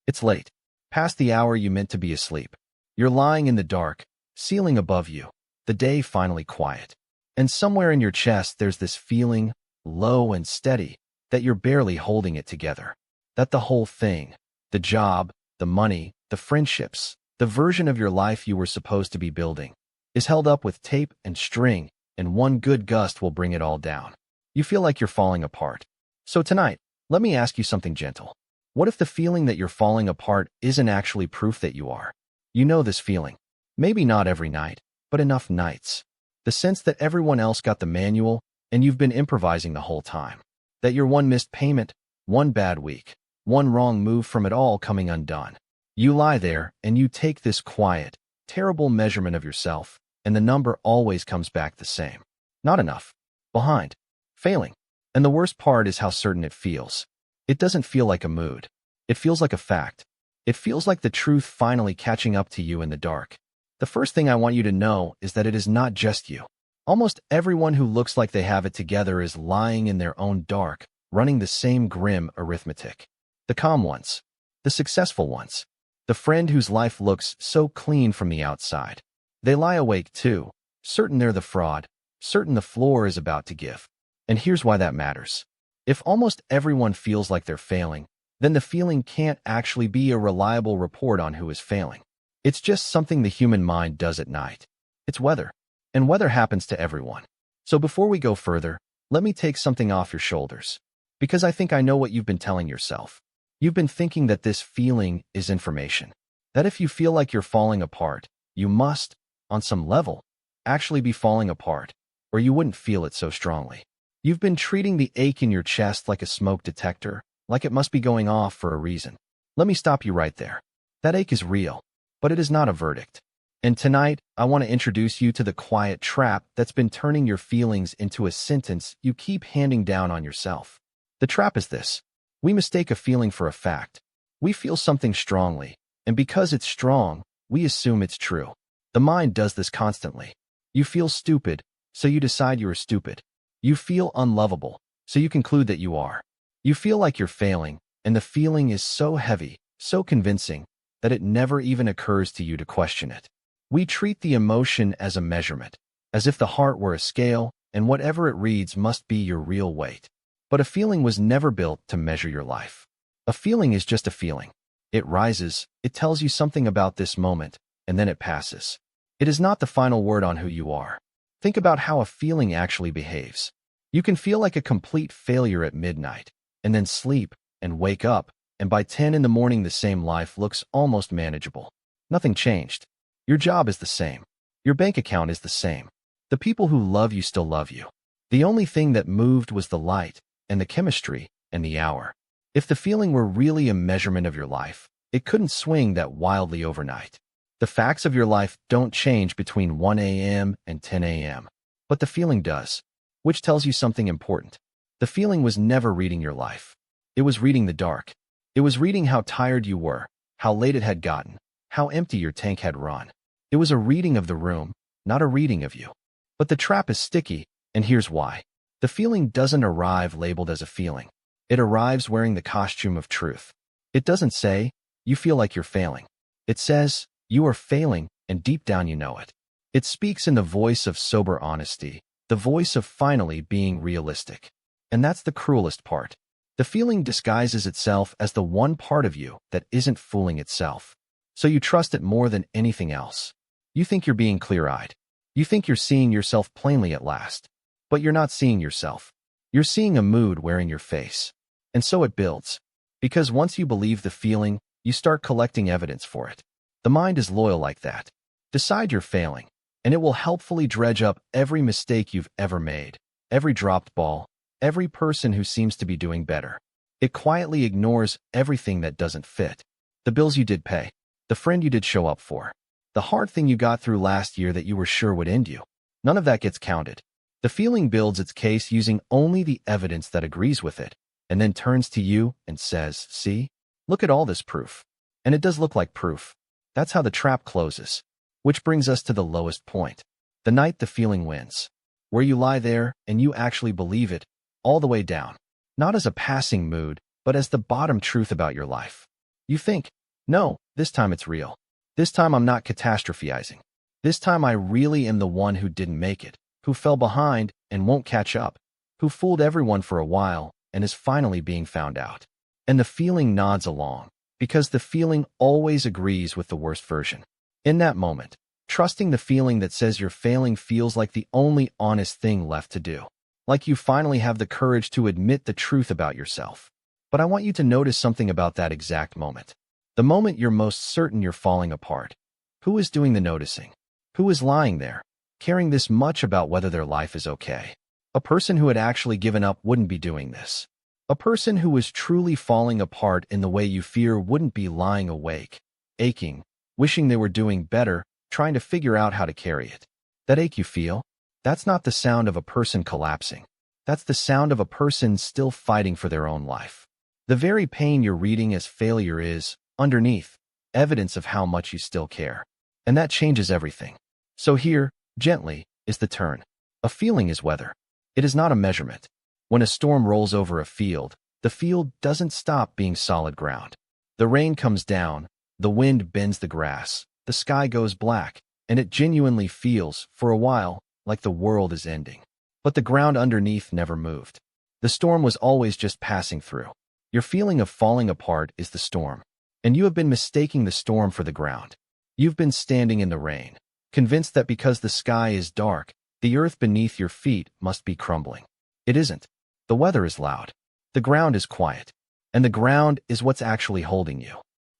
It's late, past the hour you meant to be asleep. You're lying in the dark, ceiling above you, the day finally quiet. And somewhere in your chest there's this feeling, low and steady, that you're barely holding it together. That the whole thing, the job, the money, the friendships, the version of your life you were supposed to be building, is held up with tape and string, and one good gust will bring it all down. You feel like you're falling apart. So tonight, let me ask you something gentle. What if the feeling that you're falling apart isn't actually proof that you are? You know this feeling. Maybe not every night, but enough nights. The sense that everyone else got the manual, and you've been improvising the whole time. That you're one missed payment, one bad week, one wrong move from it all coming undone. You lie there, and you take this quiet, terrible measurement of yourself, and the number always comes back the same. Not enough. Behind. Failing. And the worst part is how certain it feels. It doesn't feel like a mood. It feels like a fact. It feels like the truth finally catching up to you in the dark. The first thing I want you to know is that it is not just you. Almost everyone who looks like they have it together is lying in their own dark, running the same grim arithmetic. The calm ones. The successful ones. The friend whose life looks so clean from the outside. They lie awake too, certain they're the fraud, certain the floor is about to give. And here's why that matters. If almost everyone feels like they're failing, then the feeling can't actually be a reliable report on who is failing. It's just something the human mind does at night. It's weather. And weather happens to everyone. So before we go further, let me take something off your shoulders. Because I think I know what you've been telling yourself. You've been thinking that this feeling is information. That if you feel like you're falling apart, you must, on some level, actually be falling apart, or you wouldn't feel it so strongly. You've been treating the ache in your chest like a smoke detector, like it must be going off for a reason. Let me stop you right there. That ache is real, but it is not a verdict. And tonight, I want to introduce you to the quiet trap that's been turning your feelings into a sentence you keep handing down on yourself. The trap is this. We mistake a feeling for a fact. We feel something strongly, and because it's strong, we assume it's true. The mind does this constantly. You feel stupid, so you decide you are stupid. You feel unlovable, so you conclude that you are. You feel like you're failing, and the feeling is so heavy, so convincing, that it never even occurs to you to question it. We treat the emotion as a measurement, as if the heart were a scale, and whatever it reads must be your real weight. But a feeling was never built to measure your life. A feeling is just a feeling. It rises, it tells you something about this moment, and then it passes. It is not the final word on who you are. Think about how a feeling actually behaves. You can feel like a complete failure at midnight, and then sleep, and wake up, and by 10 in the morning the same life looks almost manageable. Nothing changed. Your job is the same. Your bank account is the same. The people who love you still love you. The only thing that moved was the light, and the chemistry, and the hour. If the feeling were really a measurement of your life, it couldn't swing that wildly overnight. The facts of your life don't change between 1 a.m. and 10 a.m., but the feeling does, which tells you something important. The feeling was never reading your life. It was reading the dark. It was reading how tired you were, how late it had gotten, how empty your tank had run. It was a reading of the room, not a reading of you. But the trap is sticky, and here's why. The feeling doesn't arrive labeled as a feeling. It arrives wearing the costume of truth. It doesn't say, you feel like you're failing. It says, you are failing, and deep down you know it. It speaks in the voice of sober honesty, the voice of finally being realistic. And that's the cruelest part. The feeling disguises itself as the one part of you that isn't fooling itself. So you trust it more than anything else. You think you're being clear-eyed. You think you're seeing yourself plainly at last. But you're not seeing yourself. You're seeing a mood wearing your face. And so it builds. Because once you believe the feeling, you start collecting evidence for it. The mind is loyal like that. Decide you're failing, and it will helpfully dredge up every mistake you've ever made, every dropped ball, every person who seems to be doing better. It quietly ignores everything that doesn't fit. The bills you did pay, the friend you did show up for, the hard thing you got through last year that you were sure would end you. None of that gets counted. The feeling builds its case using only the evidence that agrees with it, and then turns to you and says, see? Look at all this proof. And it does look like proof. That's how the trap closes. Which brings us to the lowest point. The night the feeling wins. Where you lie there and you actually believe it, all the way down. Not as a passing mood, but as the bottom truth about your life. You think, no, this time it's real. This time I'm not catastrophizing. This time I really am the one who didn't make it, who fell behind and won't catch up, who fooled everyone for a while and is finally being found out. And the feeling nods along, because the feeling always agrees with the worst version. In that moment, trusting the feeling that says you're failing feels like the only honest thing left to do. Like you finally have the courage to admit the truth about yourself. But I want you to notice something about that exact moment. The moment you're most certain you're falling apart. Who is doing the noticing? Who is lying there, caring this much about whether their life is okay? A person who had actually given up wouldn't be doing this. A person who was truly falling apart in the way you fear wouldn't be lying awake, aching, wishing they were doing better, trying to figure out how to carry it. That ache you feel, that's not the sound of a person collapsing. That's the sound of a person still fighting for their own life. The very pain you're reading as failure is, underneath, evidence of how much you still care. And that changes everything. So here, gently, is the turn. A feeling is weather. It is not a measurement. When a storm rolls over a field, the field doesn't stop being solid ground. The rain comes down, the wind bends the grass, the sky goes black, and it genuinely feels, for a while, like the world is ending. But the ground underneath never moved. The storm was always just passing through. Your feeling of falling apart is the storm. And you have been mistaking the storm for the ground. You've been standing in the rain, convinced that because the sky is dark, the earth beneath your feet must be crumbling. It isn't. The weather is loud. The ground is quiet. And the ground is what's actually holding you.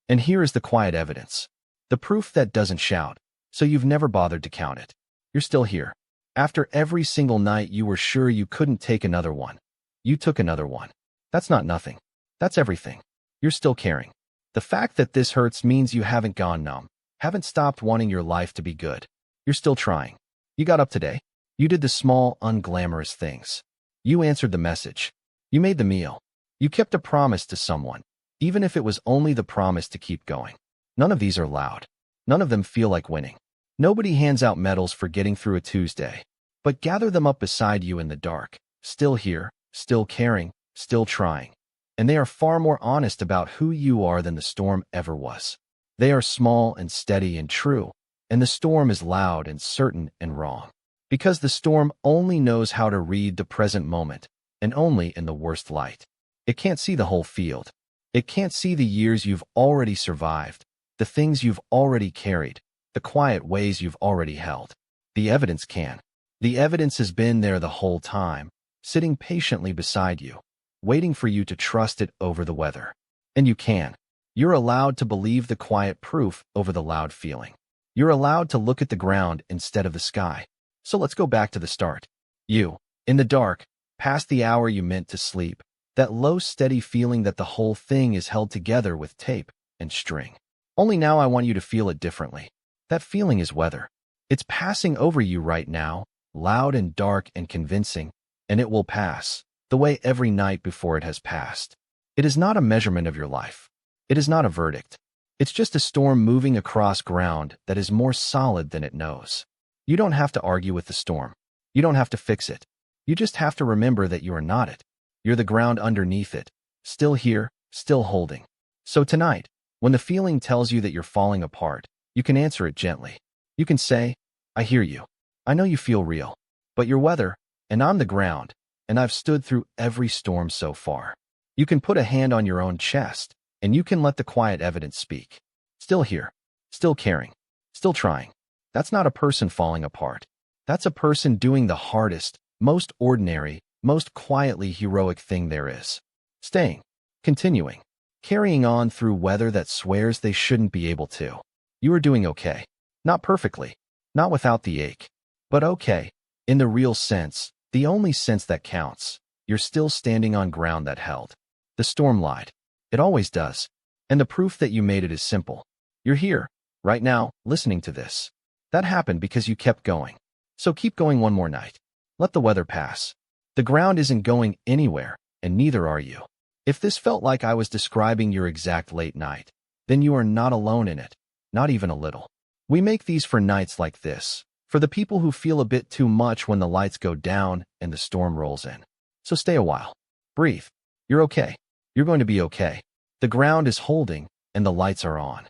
And here is the quiet evidence. The proof that doesn't shout, so you've never bothered to count it. You're still here. After every single night you were sure you couldn't take another one. You took another one. That's not nothing. That's everything. You're still caring. The fact that this hurts means you haven't gone numb, haven't stopped wanting your life to be good. You're still trying. You got up today. You did the small, unglamorous things. You answered the message. You made the meal. You kept a promise to someone, even if it was only the promise to keep going. None of these are loud. None of them feel like winning. Nobody hands out medals for getting through a Tuesday. But gather them up beside you in the dark, still here, still caring, still trying. And they are far more honest about who you are than the storm ever was. They are small and steady and true, and the storm is loud and certain and wrong. Because the storm only knows how to read the present moment, and only in the worst light. It can't see the whole field. It can't see the years you've already survived, the things you've already carried, the quiet ways you've already held. The evidence can. The evidence has been there the whole time, sitting patiently beside you, waiting for you to trust it over the weather. And you can. You're allowed to believe the quiet proof over the loud feeling. You're allowed to look at the ground instead of the sky. So let's go back to the start. You, in the dark, past the hour you meant to sleep, that low, steady feeling that the whole thing is held together with tape and string. Only now I want you to feel it differently. That feeling is weather. It's passing over you right now, loud and dark and convincing, and it will pass, the way every night before it has passed. It is not a measurement of your life. It is not a verdict. It's just a storm moving across ground that is more solid than it knows. You don't have to argue with the storm. You don't have to fix it. You just have to remember that you are not it. You're the ground underneath it, still here, still holding. So tonight, when the feeling tells you that you're falling apart, you can answer it gently. You can say, I hear you. I know you feel real, but you're weather, and I'm the ground, and I've stood through every storm so far. You can put a hand on your own chest, and you can let the quiet evidence speak. Still here, still caring, still trying. That's not a person falling apart. That's a person doing the hardest, most ordinary, most quietly heroic thing there is. Staying, continuing, carrying on through weather that swears they shouldn't be able to. You are doing okay. Not perfectly, not without the ache, but okay, in the real sense, the only sense that counts. You're still standing on ground that held. The storm lied. It always does. And the proof that you made it is simple. You're here, right now, listening to this. That happened because you kept going. So keep going one more night. Let the weather pass. The ground isn't going anywhere, and neither are you. If this felt like I was describing your exact late night, then you are not alone in it, not even a little. We make these for nights like this, for the people who feel a bit too much when the lights go down and the storm rolls in. So stay a while. Breathe. You're okay. You're going to be okay. The ground is holding, and the lights are on.